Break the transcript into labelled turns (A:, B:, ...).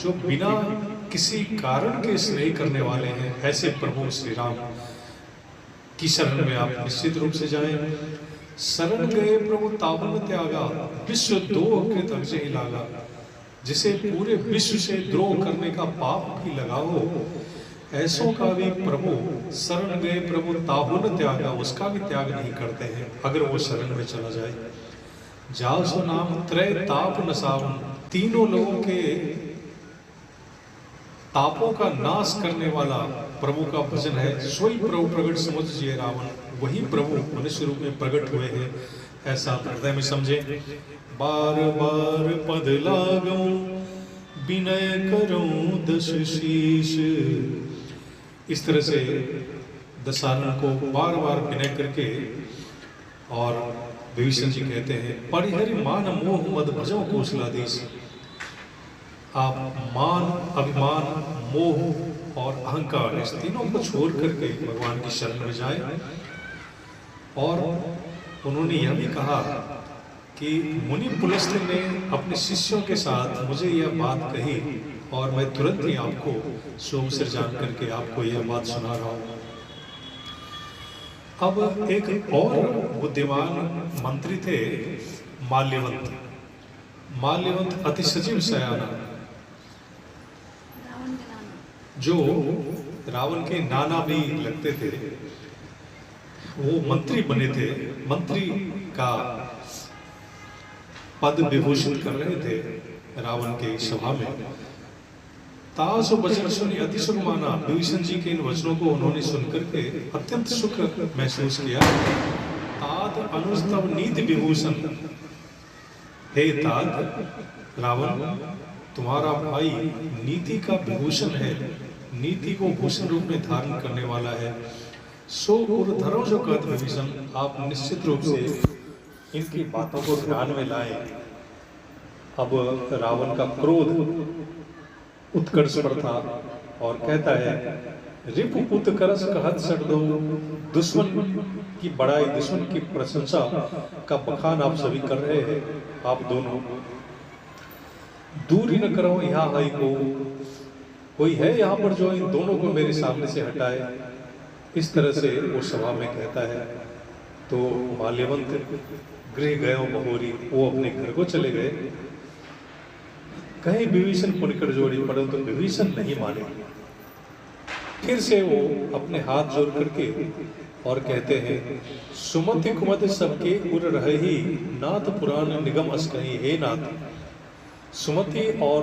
A: जो बिना किसी कारण के स्नेह करने वाले हैं, ऐसे प्रभु श्री राम की शरण में आप निश्चित रूप से जाएं। शरण गए प्रभु ताबन त्यागा, विश्व द्रोह के तगजे ही लागा। जिसे पूरे विश्व से द्रोह करने का पाप भी लगा हो, ऐसों का भी प्रभु शरण गए प्रभु ताबन त्यागा, उसका भी त्याग नहीं करते हैं अगर वो शरण में चला जाए। जाओ सो नाम त्रय ताप नसावन, तीनों लोगों के तापों का नाश करने वाला प्रभु का भजन है। सोई प्रभु प्रगट समझ जिए रावण, वही प्रभु मनुष्य रूप में प्रकट हुए हैं, ऐसा हृदय में समझे। बार बार पद लागूं विनय करूं दश शीश, इस तरह से दशानन को बार बार विनय करके और विभीषण जी कहते हैं परिहरि मान मोह मद भजो कौशलाधीश। आप मान, अभिमान, मोह और अहंकार, इस तीनों को छोड़ करके भगवान की शरण में जाएं। और उन्होंने यह भी कहा कि मुनि पुलस्त्य ने अपने शिष्यों के साथ मुझे यह बात कही और मैं तुरंत ही आपको सोम सिर जान करके आपको यह बात सुना रहा हूं। अब एक और बुद्धिमान मंत्री थे माल्यवंत। माल्यवंत अति सजीव सयाना, जो रावण के नाना भी लगते थे, वो मंत्री बने थे। मंत्री का पद विभूषित कर रहे थे रावण के सभा में। तास वचन सुनी अति सुख माना, विभीषण जी के इन वचनों को उन्होंने सुनकर के अत्यंत सुख महसूस किया। तात अनुस्तव नीति विभूषण, हे तात रावण, तुम्हारा भाई नीति का विभूषण है, नीति को भूषण रूप में धारण करने वाला है। सो उर्धरो जो कहत विभीषण, आप निश्चित रूप से इनकी बातों को ध्यान में लाएं। अब रावण का क्रोध उत्कर्ष पर था और कहता है रिपु पुत करस कहत सट दो, दुश्मन की बड़ाई, दुश्मन की प्रशंसा का बखान आप सभी कर रहे हैं। आप दोनों दूर ही न करो यहाँ भाई को, कोई है यहाँ पर जो इन दोनों को मेरे सामने से हटाए। इस तरह से वो सभा में कहता है। तो माल्यवंत गृह गयो बहोरी, वो अपने घर को चले गए। कहीं विभीषण को निकट जोड़ी, परंतु विभीषण नहीं माने। फिर से वो अपने हाथ जोड़ करके और कहते हैं सुमति कुमति सबके उर रही, नाथ पुराण निगम अस कहीं, हे नाथ। सुमति और